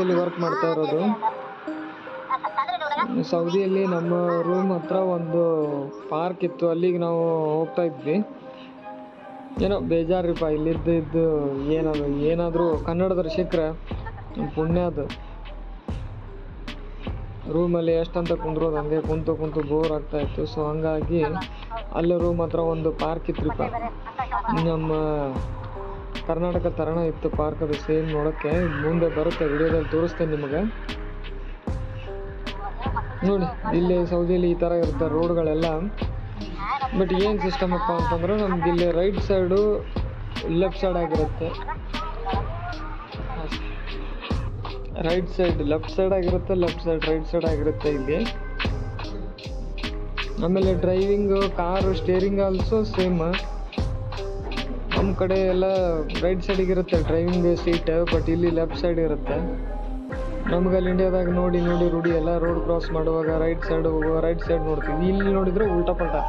ಸೌದಿಯಲ್ಲಿ work ಮಾಡ್ತಾ ಇರೋದು. ಸೌದಿಯಲ್ಲಿ ನಮ್ಮ ರೂಮ್ ಹತ್ರ ಒಂದು ಪಾರ್ಕ್ ಇತ್ತು, ಅಲ್ಲಿಗೆ ನಾವು ಹೋಗ್ತಾ ಇದ್ವಿ. ಏನೋ ಬೇಜಾರಿಪ್ಪ ಇಲ್ಲಿದ್ದು ಏನಾದರೂ ಕನ್ನಡದವ್ರು ಸಿಕ್ಕರೆ ಪುಣ್ಯ ಅದು. ರೂಮಲ್ಲಿ ಎಷ್ಟಂತ ಕುಂದ್ರೋದು, ಹಂಗೆ ಕುಂತು ಬೋರ್ ಆಗ್ತಾಯಿತ್ತು. ಸೊ ಹಂಗಾಗಿ ಅಲ್ಲೇ ರೂಮ್ ಹತ್ರ ಒಂದು ಪಾರ್ಕ್ ಇತ್ರಿಪ್ಪ. ನಮ್ಮ ಕರ್ನಾಟಕ ಥರನ ಇತ್ತು ಪಾರ್ಕ್, ಅದು ಸೇಮ್ ನೋಡೋಕ್ಕೆ. ಮುಂದೆ ಬರುತ್ತೆ, ವಿಡಿಯೋದಲ್ಲಿ ತೋರಿಸ್ತೇನೆ ನಿಮಗೆ ನೋಡಿ. ಇಲ್ಲಿ ಸೌದಿಯಲ್ಲಿ ಈ ಥರ ಇರುತ್ತೆ ರೋಡ್ಗಳೆಲ್ಲ. ಬಟ್ ಏನು ಸಿಸ್ಟಮ್ ಅಪ್ಪ ಅಂತಂದ್ರೆ ನಮ್ಗೆ ಇಲ್ಲಿ ರೈಟ್ ಸೈಡು ಲೆಫ್ಟ್ ಸೈಡ್ ಆಗಿರುತ್ತೆ, ರೈಟ್ ಸೈಡ್ ಲೆಫ್ಟ್ ಸೈಡ್ ಆಗಿರುತ್ತೆ, ಲೆಫ್ಟ್ ಸೈಡ್ ರೈಟ್ ಸೈಡ್ ಆಗಿರುತ್ತೆ ಇಲ್ಲಿ. ಆಮೇಲೆ driving car steering also same. ನಮ್ಮ ಕಡೆ ಎಲ್ಲ ರೈಟ್ ಸೈಡಿಗಿರುತ್ತೆ ಡ್ರೈವಿಂಗ್ ಸೀಟ್, ಬಟ್ ಇಲ್ಲಿ ಲೆಫ್ಟ್ ಸೈಡ್ ಇರುತ್ತೆ. ನಮ್ಗೆ ಅಲ್ಲಿ ಇಂಡಿಯಾದಾಗ ನೋಡಿ ರೂಢಿ ಎಲ್ಲ. ರೋಡ್ ಕ್ರಾಸ್ ಮಾಡುವಾಗ ರೈಟ್ ಸೈಡ್ ಹೋಗುವ ರೈಟ್ ಸೈಡ್ ನೋಡ್ತೀವಿ, ಇಲ್ಲಿ ನೋಡಿದ್ರೆ ಉಲ್ಟಾ ಪಲ್ಟಾ.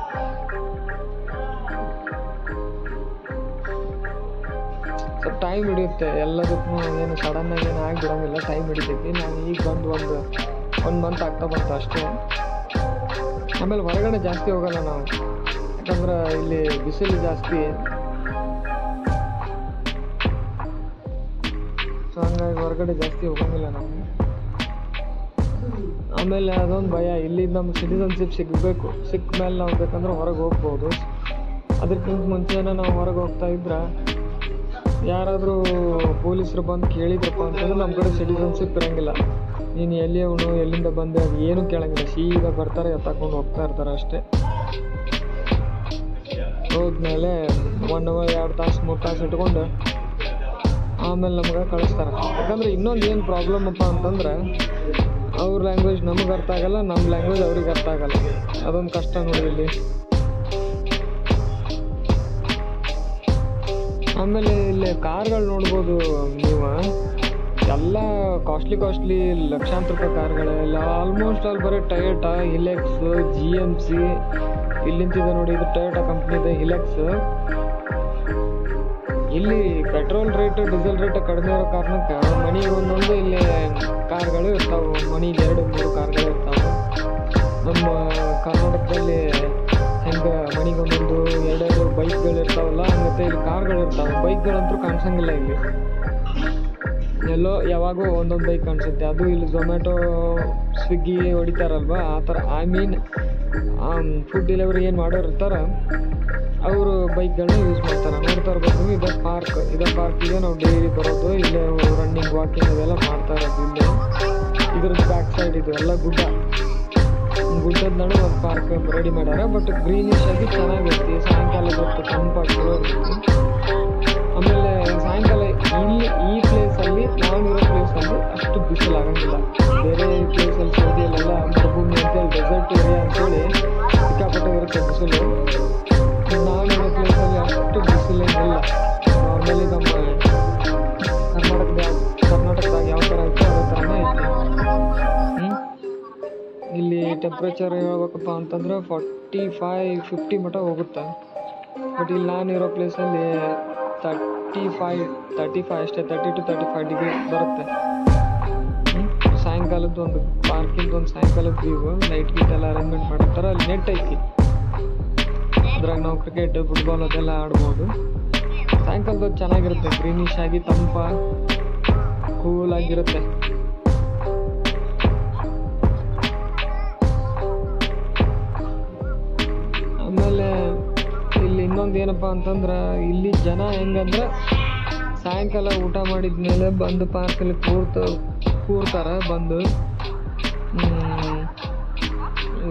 ಸ್ವಲ್ಪ ಟೈಮ್ ಹಿಡಿಯುತ್ತೆ ಎಲ್ಲದಕ್ಕೂ, ಏನು ಸಡನ್ನಾಗಿ ಏನು ಆಗಿಬಿಡೋಂಗಿಲ್ಲ, ಟೈಮ್ ಹಿಡಿತೈತಿ. ನಾನು ಈಗ ಬಂದು ಒಂದು ಮಂತ್ ಆಗ್ತಾ ಬಂತು ಅಷ್ಟೇ. ಆಮೇಲೆ ಹೊರಗಡೆ ಜಾಸ್ತಿ ಹೋಗಲ್ಲ ನಾವು, ಯಾಕಂದ್ರೆ ಇಲ್ಲಿ ಬಿಸಿಲು ಜಾಸ್ತಿ. ಸೊ ಹಂಗಾಗಿ ಹೊರಗಡೆ ಜಾಸ್ತಿ ಹೋಗಂಗಿಲ್ಲ ನಾವು. ಆಮೇಲೆ ಅದೊಂದು ಭಯ, ಇಲ್ಲಿ ನಮ್ಗೆ ಸಿಟಿಸನ್ಶಿಪ್ ಸಿಗಬೇಕು, ಸಿಕ್ಕ ಮೇಲೆ ನಾವು ಬೇಕಂದ್ರೆ ಹೊರಗೆ ಹೋಗ್ಬೋದು. ಅದಕ್ಕಿಂತ ಮುಂಚೆನೇ ನಾವು ಹೊರಗೆ ಹೋಗ್ತಾ ಇದ್ರೆ ಯಾರಾದರೂ ಪೊಲೀಸರು ಬಂದು ಕೇಳಿದ್ರಪ್ಪ ಅಂತಂದ್ರೆ ನಮ್ಮ ಕಡೆ ಸಿಟಿಸನ್ಶಿಪ್ ಇರೋಂಗಿಲ್ಲ. ನೀನು ಎಲ್ಲಿಯವನು, ಎಲ್ಲಿಂದ ಬಂದೆ, ಅದು ಏನೂ ಕೇಳೋಂಗಿಲ್ಲ. ಸೀದಾ ಬರ್ತಾರೆ, ಎತ್ತಾಕೊಂಡು ಹೋಗ್ತಾ ಇರ್ತಾರೆ ಅಷ್ಟೇ. ಹೋದ್ಮೇಲೆ 1 hour 2 ತಾಸು 3 ತಾಸು ಇಟ್ಕೊಂಡು ಆಮೇಲೆ ನಮಗೆ ಕಳಿಸ್ತಾರೆ. ಯಾಕಂದರೆ ಇನ್ನೊಂದು ಏನು ಪ್ರಾಬ್ಲಮ್ ಅಪ್ಪ ಅಂತಂದ್ರೆ ಅವ್ರ ಲ್ಯಾಂಗ್ವೇಜ್ ನಮಗೆ ಅರ್ಥ ಆಗಲ್ಲ, ನಮ್ಮ ಲ್ಯಾಂಗ್ವೇಜ್ ಅವ್ರಿಗೆ ಅರ್ಥ ಆಗಲ್ಲ. ಅದೊಂದು ಕಷ್ಟ ನೋಡಿ ಇಲ್ಲಿ. ಆಮೇಲೆ ಇಲ್ಲಿ ಕಾರ್ಗಳು ನೋಡ್ಬೋದು ನೀವು, ಎಲ್ಲ ಕಾಸ್ಟ್ಲಿ ಲಕ್ಷಾಂತರ ರೂಪಾಯಿ ಕಾರ್ಗಳೆಲ್ಲ. ಆಲ್ಮೋಸ್ಟ್ ಅಲ್ಲಿ ಬರೀ ಟೊಯೋಟಾ, ಹಿಲೆಕ್ಸ್, GMC. ಇಲ್ಲಿಂತಿದೆ ನೋಡಿ, ಇದು ಟೊಯೋಟಾ ಕಂಪ್ನಿದೆ ಹಿಲೆಕ್ಸ್. ಇಲ್ಲಿ ಪೆಟ್ರೋಲ್ ರೇಟ್ ಡೀಸೆಲ್ ರೇಟ್ ಕಡಿಮೆ ಇರೋ ಕಾರಣಕ್ಕೆ ಮನೆಗೆ ಒಂದೊಂದು ಇಲ್ಲಿ ಕಾರ್ಗಳು ಇರ್ತಾವೆ, ಮನೆಗೆ 2-3 ಕಾರ್ಗಳು ಇರ್ತಾವೆ. ನಮ್ಮ ಕರ್ನಾಟಕದಲ್ಲಿ ಹೆಂಗೆ ಮನೆಗೆ ಒಂದೊಂದು 2 ಬೈಕ್ಗಳು ಇರ್ತಾವಲ್ಲ, ಮತ್ತು ಇಲ್ಲಿ ಕಾರ್ಗಳು ಇರ್ತಾವೆ. ಬೈಕ್ಗಳಂತೂ ಕಾಣಿಸಂಗಿಲ್ಲ ಇಲ್ಲಿ, ಎಲ್ಲೋ ಯಾವಾಗೋ ಒಂದೊಂದು ಬೈಕ್ ಕಾಣಿಸುತ್ತೆ. ಅದು ಇಲ್ಲಿ ಝೊಮ್ಯಾಟೊ ಸ್ವಿಗ್ಗಿ ಹೊಡಿತಾರಲ್ವ, ಆ ಥರ. ಐ ಮೀನ್ ಫುಡ್ ಡೆಲಿವರಿ ಏನು ಮಾಡೋರು ಇರ್ತಾರೆ, ಅವರು ಬೈಕ್ಗಳನ್ನ ಯೂಸ್ ಮಾಡ್ತಾರೆ. ನೋಡ್ತಾ ಇರ್ಬೋದು, ಇದೇ ಪಾರ್ಕಿಗೆ ನಾವು ಡೈಲಿ ಬರೋದು, ಇಲ್ಲೇ ರನ್ನಿಂಗ್ ವಾಕಿಂಗ್ ಅದೆಲ್ಲ ಮಾಡ್ತಾ ಇರೋದು. ಇಲ್ಲೇ ಇದ್ರದ್ದು ಬ್ಯಾಕ್ ಸೈಡ್ ಇದು ಎಲ್ಲ ಗುಡ್ಡದ ನಡು ಒಂದು ಪಾರ್ಕ್ ರೆಡಿ ಮಾಡ್ಯಾರ. ಬಟ್ ಗ್ರೀನಿಶ್ ಆಗಿ ಚೆನ್ನಾಗಿರ್ತಿ. ಸಾಯಂಕಾಲ ಹೊತ್ತು ತಂಪಾಗಿ ಚಲೋ ಇರ್ತಿ. ಆಮೇಲೆ ಸಾಯಂಕಾಲ ಇಲ್ಲಿ ಈ ಪ್ಲೇಸಲ್ಲಿ, ನಾವಿರೋ ಪ್ಲೇಸಲ್ಲಿ ಅಷ್ಟು ಬಿಸಿಲು ಆಗಂಗಿಲ್ಲ. ಬೇರೆ ಪ್ಲೇಸಲ್ಲಿ ಸೌದಿಯಲ್ಲೆಲ್ಲ ಮರುಭೂಮಿ ಅಂತೇಳಿ ಡೆಸರ್ಟ್ ಏರಿಯಾ ಅಂತೇಳಿ ಸಿಕ್ಕಾಪಟ್ಟೆ ಇರುತ್ತೆ ಬಿಸಿಲು. ನಾವಿರೋ ಪ್ಲೇಸಲ್ಲಿ ಅಷ್ಟು ಬಿಸಿಲೇನಿಲ್ಲ. ನಾರ್ಮಲಿ ನಮ್ಮ ಕರ್ನಾಟಕದಾಗ ಯಾವ ಥರ ಇತ್ತು ಅದೇ ಥರನೇ ಐತಿ. ಇಲ್ಲಿ ಟೆಂಪ್ರೇಚರ್ ಹೇಳ್ಬೇಕಪ್ಪ ಅಂತಂದ್ರೆ 45-50 ಮಟ್ಟ ಹೋಗುತ್ತೆ. ಬಟ್ ಇಲ್ಲಿ ನಾನಿರೋ ಪ್ಲೇಸಲ್ಲಿ 35 ಅಷ್ಟೇ, 30 to 35 ಡಿಗ್ರಿ ಬರುತ್ತೆ. ಸಾಯಂಕಾಲದ್ದು ಒಂದು ಪಾರ್ಕಿಂದ ಒಂದು ಸಾಯಂಕಾಲದ ವ್ಯೂ, ಲೈಟ್ ಗೀಟ್ ಎಲ್ಲ ಅರೇಂಜ್ಮೆಂಟ್ ಮಾಡಿರ್ತಾರೆ. ಅಲ್ಲಿ ನೆಟ್ ಐತಿ, ಅದ್ರಾಗ ನಾವು ಕ್ರಿಕೆಟ್, ಫುಟ್ಬಾಲ್ ಅದೆಲ್ಲ ಆಡ್ಬೋದು. ಸಾಯಂಕಾಲದ್ದು ಚೆನ್ನಾಗಿರುತ್ತೆ, ಗ್ರೀನಿಶ್ ಆಗಿ ತಂಪ ಕೂಲ್ ಆಗಿರುತ್ತೆ. ಆಮೇಲೆ ಇಲ್ಲಿ ಇನ್ನೊಂದು ಏನಪ್ಪ ಅಂತಂದ್ರೆ, ಇಲ್ಲಿ ಜನ ಹೆಂಗಂದ್ರೆ ಸಾಯಂಕಾಲ ಊಟ ಮಾಡಿದ್ಮೇಲೆ ಬಂದು ಪಾರ್ಕಲ್ಲಿ ಕೂರ್ತಾರೆ. ಬಂದು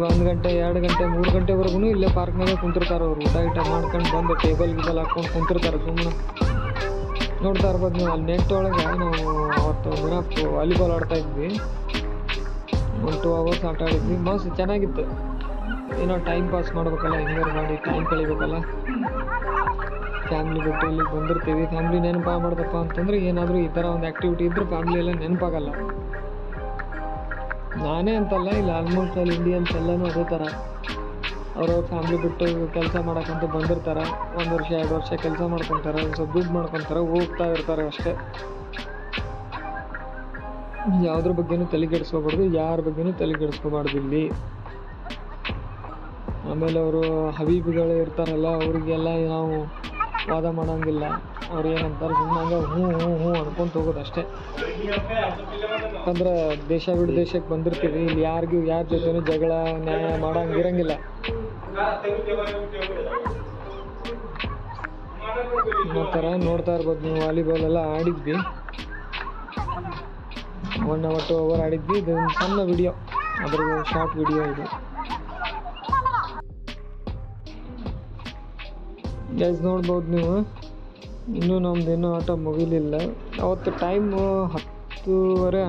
1 ಗಂಟೆ 2 ಗಂಟೆ 3 ಗಂಟೆವರೆಗೂ ಇಲ್ಲೇ ಪಾರ್ಕ್ನಾಗ ಕುಂತಿರ್ತಾರೆ. ಅವ್ರು ಊಟ ಮಾಡ್ಕೊಂಡು ಬಂದು ಟೇಬಲ್ ಹಾಕ್ಕೊಂಡು ಕುಂತಿರ್ತಾರೆ ಸುಮ್ಮನೆ. ನೋಡ್ತಾ ಇರ್ಬೋದು ನೀವು, ಅಲ್ಲಿ ನೆಟ್ ಒಳಗೆ ನಾವು ಅವತ್ತು ದಿನ ವಾಲಿಬಾಲ್ ಆಡ್ತಾ ಇದ್ವಿ. 1-2 hours ಆಟ ಆಡಿದ್ವಿ, ಮಸ್ತ್ ಚೆನ್ನಾಗಿತ್ತು. ಏನೋ ಟೈಮ್ ಪಾಸ್ ಮಾಡ್ಬೇಕಲ್ಲ, ಹೆಂಗಾರು ಮಾಡಿ ಟೈಮ್ ಕಳಿಬೇಕಲ್ಲ. ಫ್ಯಾಮ್ಲಿ ಬಿಟ್ಟು ಇಲ್ಲಿಗೆ ಬಂದಿರ್ತೀವಿ. ಫ್ಯಾಮ್ಲಿ ನೆನಪು ಮಾಡ್ದಪ್ಪ ಅಂತಂದ್ರೆ ಏನಾದರೂ ಈ ಥರ ಒಂದು ಆ್ಯಕ್ಟಿವಿಟಿ ಇದ್ದರೆ ಫ್ಯಾಮ್ಲಿ ಎಲ್ಲ ನೆನಪಾಗಲ್ಲ. ನಾನೇ ಅಂತಲ್ಲ, ಇಲ್ಲಿ ಆಲ್ಮೋಸ್ಟ್ ಅಲ್ಲಿ ಇಂಡಿಯನ್ಸ್ ಎಲ್ಲನೂ ಅದೇ ಥರ. ಅವ್ರವ್ರ ಫ್ಯಾಮ್ಲಿ ಬಿಟ್ಟು ಕೆಲಸ ಮಾಡೋಕ್ಕಂತ ಬಂದಿರ್ತಾರೆ. 1 ವರ್ಷ 2 ವರ್ಷ ಕೆಲಸ ಮಾಡ್ಕೊತಾರೆ, ಒಂದು ಸ್ವಲ್ಪ ದುಡ್ಡು ಮಾಡ್ಕೊತಾರೆ, ಹೋಗ್ತಾ ಇರ್ತಾರೆ ಅಷ್ಟೇ. ಯಾವುದ್ರ ಬಗ್ಗೆನೂ ತಲೆ ಕೆಡಿಸ್ಕೋಬಾರ್ದು, ಯಾರ ಬಗ್ಗೆನೂ ತಲೆ ಕೆಡಿಸ್ಕೋಬಾರ್ದು ಇಲ್ಲಿ. ಆಮೇಲೆ ಅವರು ಹಬೀಬಿಗಳು ಇರ್ತಾರಲ್ಲ, ಅವರಿಗೆಲ್ಲ ನಾವು ವಾದ ಮಾಡೋಂಗಿಲ್ಲ. ಅವ್ರು ಏನಂತಾರೆ ಸುಮ್ಮನೆ ಹಂಗೆ ಹ್ಞೂ ಹ್ಞೂ ಹ್ಞೂ ಅನ್ಕೊಂತ ಹೋಗೋದು ಅಷ್ಟೇ. ಯಾಕಂದ್ರೆ ದೇಶ ಬಿಟ್ಟು ದೇಶಕ್ಕೆ ಬಂದಿರ್ತೀವಿ, ಇಲ್ಲಿ ಯಾರ ಜೊತೆನೂ ಜಗಳ ನ್ಯಾಯ ಮಾಡೋಂಗಿರಂಗಿಲ್ಲ. ಆ ಥರ ನೋಡ್ತಾ ಇರ್ಬೋದು ನೀವು. ವಾಲಿಬಾಲ್ ಎಲ್ಲ ಆಡಿದ್ವಿ, 1 hour 2 hour ಆಡಿದ್ವಿ. ಇದು ಒಂದು ಸಣ್ಣ ವಿಡಿಯೋ, ಅದ್ರ ಶಾರ್ಟ್ ವಿಡಿಯೋ ಇದು. ಗೈಸ್ ನೋಡ್ಬೋದು ನೀವು, ಇನ್ನೂ ನಮ್ದೇನೂ ಆಟ ಮುಗಿಲಿಲ್ಲ. ಅವತ್ತು ಟೈಮು 10:30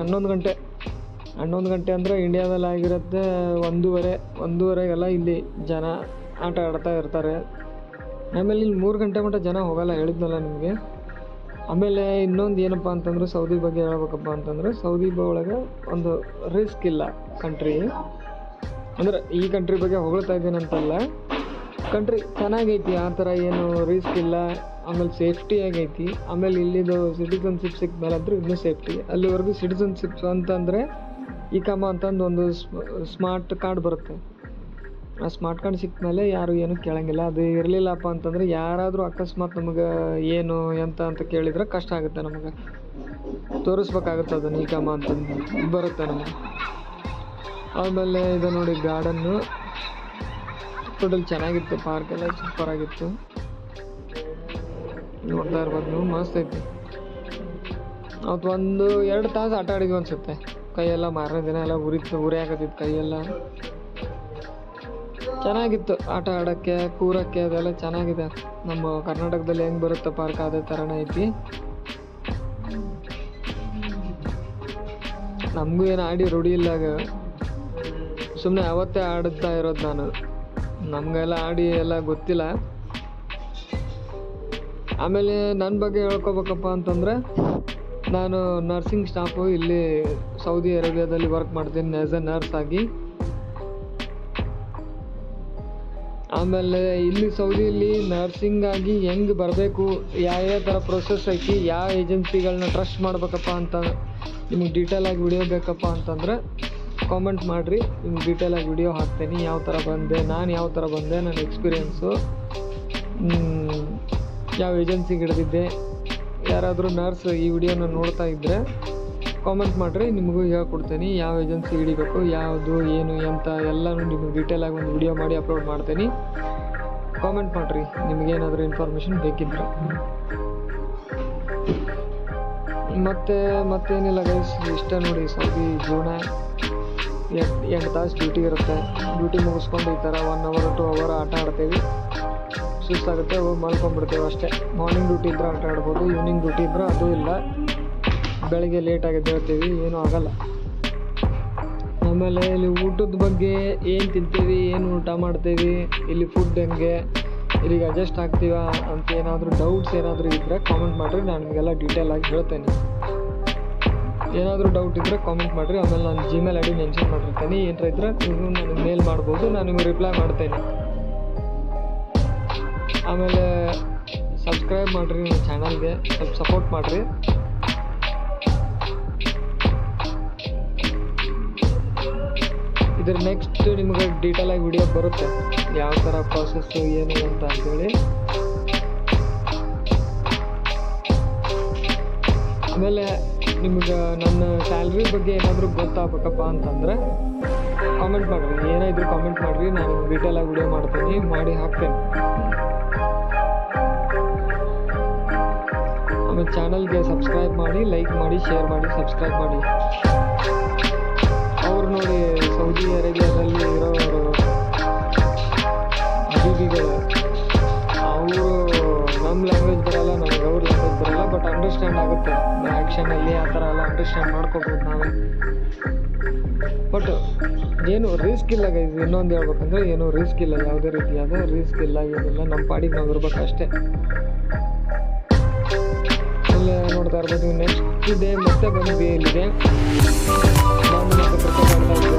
11 ಗಂಟೆ ಅಂದರೆ ಇಂಡಿಯಾದಲ್ಲಿ ಆಗಿರುತ್ತೆ 1:30 ಇಲ್ಲಿ ಜನ ಆಟ ಆಡ್ತಾ ಇರ್ತಾರೆ. ಆಮೇಲೆ ಇಲ್ಲಿ 3 ಗಂಟೆ ಮಟ್ಟ ಜನ ಹೋಗಲ್ಲ, ಹೇಳಿದ್ನಲ್ಲ ನಿಮಗೆ. ಆಮೇಲೆ ಇನ್ನೊಂದು ಏನಪ್ಪ ಅಂತಂದ್ರೆ ಸೌದಿ ಬಗ್ಗೆ ಹೇಳ್ಬೇಕಪ್ಪ ಅಂತಂದ್ರೆ, ಸೌದಿ ಒಳಗೆ ಒಂದು ರಿಸ್ಕ್ ಇಲ್ಲ ಕಂಟ್ರಿ. ಅಂದ್ರೆ ಈ ಕಂಟ್ರಿ ಬಗ್ಗೆ ಹೊಗಳ್ತಾ ಇದ್ದೀನಿ ಅಂತಲ್ಲ, ಕಂಟ್ರಿ ಚೆನ್ನಾಗೈತಿ, ಆ ಥರ ಏನು ರಿಸ್ಕ್ ಇಲ್ಲ. ಆಮೇಲೆ ಸೇಫ್ಟಿ ಆಗೈತಿ. ಆಮೇಲೆ ಇಲ್ಲಿದು ಸಿಟಿಸನ್ಶಿಪ್ ಸಿಕ್ಕ ಮೇಲೆ ಅಂತೂ ಇನ್ನೂ ಸೇಫ್ಟಿ. ಅಲ್ಲಿವರೆಗೂ ಸಿಟಿಸನ್ಶಿಪ್ ಅಂತಂದರೆ ಇಕಾಮ ಅಂತಂದು ಒಂದು ಸ್ಮಾರ್ಟ್ ಕಾರ್ಡ್ ಬರುತ್ತೆ. ಆ ಸ್ಮಾರ್ಟ್ ಕಾರ್ಡ್ ಸಿಕ್ಕ ಮೇಲೆ ಯಾರು ಏನೂ ಕೇಳೋಂಗಿಲ್ಲ. ಅದು ಇರಲಿಲ್ಲಪ್ಪ ಅಂತಂದರೆ ಯಾರಾದರೂ ಅಕಸ್ಮಾತ್ ನಮಗೆ ಏನು ಎಂತ ಅಂತ ಕೇಳಿದ್ರೆ ಕಷ್ಟ ಆಗುತ್ತೆ. ನಮಗೆ ತೋರಿಸ್ಬೇಕಾಗುತ್ತೆ ಅದನ್ನು ಇಕಾಮ ಅಂತಂದು ಬರುತ್ತೆ ನಮಗೆ. ಆಮೇಲೆ ಇದು ನೋಡಿ ಗಾರ್ಡನ್ನು ಟೋಟಲ್ ಚೆನ್ನಾಗಿತ್ತು, ಪಾರ್ಕ್ ಎಲ್ಲ ಸೂಪರಾಗಿತ್ತು. ನೋಡ್ತಾ ಇರ್ಬೋದು ನೀವು, ಮಸ್ತ್ ಐತಿ. ಅವತ್ತು 1-2 ತಾಸು ಆಟ ಆಡಿದ್ವಿ ಅನ್ಸುತ್ತೆ. ಕೈಯೆಲ್ಲ ಮಾರನೇ ದಿನ ಎಲ್ಲ ಉರಿಯಾಕತ್ತಿತ್ತು ಕೈಯೆಲ್ಲ. ಚೆನ್ನಾಗಿತ್ತು ಆಟ ಆಡೋಕ್ಕೆ, ಕೂರಕ್ಕೆ, ಅದೆಲ್ಲ ಚೆನ್ನಾಗಿದೆ. ನಮ್ಮ ಕರ್ನಾಟಕದಲ್ಲಿ ಹೆಂಗೆ ಬರುತ್ತೆ ಪಾರ್ಕ್ ಅದೇ ಥರನೇ ಐತಿ. ನಮಗೂ ಏನು ಆಡಿ ರೂಢಿ ಇಲ್ಲಾಗ, ಸುಮ್ಮನೆ ಅವತ್ತೇ ಆಡುತ್ತಾ ಇರೋದು ನಾನು. ನಮಗೆಲ್ಲ ಆಡಿ ಎಲ್ಲ ಗೊತ್ತಿಲ್ಲ. ಆಮೇಲೆ ನನ್ನ ಬಗ್ಗೆ ಹೇಳ್ಕೊಬೇಕಪ್ಪ ಅಂತಂದರೆ, ನಾನು ನರ್ಸಿಂಗ್ ಸ್ಟಾಫು ಇಲ್ಲಿ ಸೌದಿ ಅರೇಬಿಯಾದಲ್ಲಿ ವರ್ಕ್ ಮಾಡ್ತೀನಿ ಆ್ಯಸ್ ಎ ನರ್ಸ್ ಆಗಿ. ಆಮೇಲೆ ಇಲ್ಲಿ ಸೌದಿಯಲ್ಲಿ ನರ್ಸಿಂಗ್ ಆಗಿ ಹೆಂಗೆ ಬರಬೇಕು, ಯಾವ ಥರ ಪ್ರೊಸೆಸ್ ಐತಿ, ಯಾವ ಏಜೆನ್ಸಿಗಳನ್ನ ಟ್ರಸ್ಟ್ ಮಾಡ್ಬೇಕಪ್ಪ ಅಂತ ನಿಮಗೆ ಡೀಟೇಲಾಗಿ ವಿಡಿಯೋ ಬೇಕಪ್ಪ ಅಂತಂದರೆ ಕಾಮೆಂಟ್ ಮಾಡಿರಿ. ನಿಮ್ಗೆ ಡೀಟೇಲಾಗಿ ವಿಡಿಯೋ ಹಾಕ್ತೀನಿ. ಯಾವ ಥರ ಬಂದೆ, ನಾನು ಯಾವ ಥರ ಬಂದೆ, ನನ್ನ ಎಕ್ಸ್ಪೀರಿಯೆನ್ಸು, ಯಾವ ಏಜೆನ್ಸಿಗೆ ಹಿಡಿದಿದ್ದೆ. ಯಾರಾದರೂ ನರ್ಸ್ ಈ ವಿಡಿಯೋನ ನೋಡ್ತಾ ಇದ್ದರೆ ಕಾಮೆಂಟ್ ಮಾಡಿರಿ, ನಿಮಗೂ ಹೇಳ್ಕೊಡ್ತೀನಿ ಯಾವ ಏಜೆನ್ಸಿ ಹಿಡಿಬೇಕು, ಯಾವುದು ಏನು ಎಂತ ಎಲ್ಲನೂ ನಿಮಗೆ ಡೀಟೇಲಾಗಿ ಒಂದು ವಿಡಿಯೋ ಮಾಡಿ ಅಪ್ಲೋಡ್ ಮಾಡ್ತೀನಿ. ಕಾಮೆಂಟ್ ಮಾಡಿರಿ ನಿಮಗೇನಾದರೂ ಇನ್ಫಾರ್ಮೇಷನ್ ಬೇಕಿದ್ರೆ. ಮತ್ತೇನಿಲ್ಲ ಗೈಸ್, ಇಷ್ಟ ನೋಡಿ ಸೌದಿ ಜೀವನ. 8 ತಾಸು ಡ್ಯೂಟಿ ಇರುತ್ತೆ. ಡ್ಯೂಟಿ ಮುಗಿಸ್ಕೊಂಡು ಈ ಥರ 1 hour 2 hour ಆಟ ಆಡ್ತೀವಿ. ಸುಸ್ತಾಗುತ್ತೆ, ಹೋಗಿ ಮಲ್ಕೊಂಡ್ಬಿಡ್ತೇವೆ ಅಷ್ಟೇ. ಮಾರ್ನಿಂಗ್ ಡ್ಯೂಟಿ ಇದ್ದರೆ ಆಟ ಆಡ್ಬೋದು, ಈವ್ನಿಂಗ್ ಡ್ಯೂಟಿ ಇದ್ದರೆ ಅದು ಇಲ್ಲ. ಬೆಳಗ್ಗೆ ಲೇಟಾಗಿ ಎದ್ದೇಳ್ತೀವಿ, ಏನೂ ಆಗಲ್ಲ. ಆಮೇಲೆ ಇಲ್ಲಿ ಊಟದ ಬಗ್ಗೆ ಏನು ತಿಂತೀವಿ, ಏನು ಊಟ ಮಾಡ್ತೀವಿ, ಇಲ್ಲಿ ಫುಡ್ ಹೆಂಗೆ, ಇಲ್ಲಿಗೆ ಅಡ್ಜಸ್ಟ್ ಆಗ್ತೀವ ಅಂತ ಏನಾದರೂ ಡೌಟ್ಸ್ ಏನಾದರೂ ಇದ್ದರೆ ಕಾಮೆಂಟ್ ಮಾಡಿರಿ, ನಾನು ನಿಮಗೆಲ್ಲ ಡೀಟೇಲಾಗಿ ಹೇಳ್ತೇನೆ. ಏನಾದರೂ ಡೌಟ್ ಇದ್ದರೆ ಕಾಮೆಂಟ್ ಮಾಡಿರಿ. ಆಮೇಲೆ ನಾನು Gmail ID ಮೆನ್ಷನ್ ಮಾಡಿರ್ತೀನಿ. ಏನಾರ ಇದ್ದರೆ ನೀವು ನನಗೆ ಮೇಲ್ ಮಾಡ್ಬೋದು, ನಾನು ನಿಮಗೆ ರಿಪ್ಲೈ ಮಾಡ್ತೇನೆ. ಆಮೇಲೆ ಸಬ್ಸ್ಕ್ರೈಬ್ ಮಾಡಿರಿ ನನ್ನ ಚಾನಲ್ಗೆ, ಸ್ವಲ್ಪ ಸಪೋರ್ಟ್ ಮಾಡಿರಿ. ಇದ್ರ ನೆಕ್ಸ್ಟ್ ನಿಮಗೆ ಡೀಟೇಲಾಗಿ ವಿಡಿಯೋ ಬರುತ್ತೆ, ಯಾವ ಥರ ಪ್ರಾಸೆಸ್ಸು ಏನು ಅಂತ ಅಂತೇಳಿ. ಆಮೇಲೆ ನಿಮ್ಗೆ ನನ್ನ ಸ್ಯಾಲ್ರಿ ಬಗ್ಗೆ ಏನಾದರೂ ಗೊತ್ತಾಗಬೇಕಪ್ಪ ಅಂತಂದರೆ ಕಾಮೆಂಟ್ ಮಾಡಿರಿ. ಏನಾದರೂ ಕಾಮೆಂಟ್ ಮಾಡಿರಿ, ನಾನು ಡೀಟೇಲಾಗಿ ವಿಡಿಯೋ ಮಾಡ್ತೀನಿ, ಮಾಡಿ ಹಾಕ್ತೇನೆ. ಆಮೇಲೆ ಚಾನಲ್ಗೆ ಸಬ್ಸ್ಕ್ರೈಬ್ ಮಾಡಿ, ಲೈಕ್ ಮಾಡಿ, ಶೇರ್ ಮಾಡಿ, ಸಬ್ಸ್ಕ್ರೈಬ್ ಮಾಡಿ. ಅವ್ರು ನೋಡಿ ಸೌದಿ ಅರೇಬಿಯಾದಲ್ಲಿ ಇರೋರು ಹಬೀಬಿಗಳು, ಅವರು ನಮ್ಮ ಲ್ಯಾಂಗ್ವೇಜ್ ಬರೋಲ್ಲ, ನಮಗೆ ಅವ್ರ ಲ್ಯಾಂಗ್ವೇಜ್ ಬರೋಲ್ಲ, ಬಟ್ ಅಂಡರ್ಸ್ಟ್ಯಾಂಡ್ ಆಗುತ್ತೆ ಆ್ಯಕ್ಷನಲ್ಲಿ. ಆ ಥರ ಎಲ್ಲ ಅಂಡರ್ಸ್ಟ್ಯಾಂಡ್ ಮಾಡ್ಕೋಬೋದು ನಾವೇ. ಬಟ್ ಏನು ರಿಸ್ಕ್ ಇಲ್ಲ ಗೈಸ್. ಇನ್ನೊಂದು ಹೇಳ್ಬೇಕಂದ್ರೆ ಏನೂ ರಿಸ್ಕ್ ಇಲ್ಲ, ಯಾವುದೇ ರೀತಿಯಾದ ರಿಸ್ಕ್ ಇಲ್ಲ, ಏನಿಲ್ಲ. ನಮ್ಮ ಪಾಡಿಗೆ ನಾವು ಇರ್ಬೇಕಷ್ಟೇ. ಅಲ್ಲೇ ನೋಡ್ತಾ ಇರ್ಬೋದು. ನೆಕ್ಸ್ಟ್ ಡೇ ಮತ್ತೆ ಬಂದ್ವಿ ಇಲ್ಲಿಗೆ. ನಾನು ಮತ್ತೆ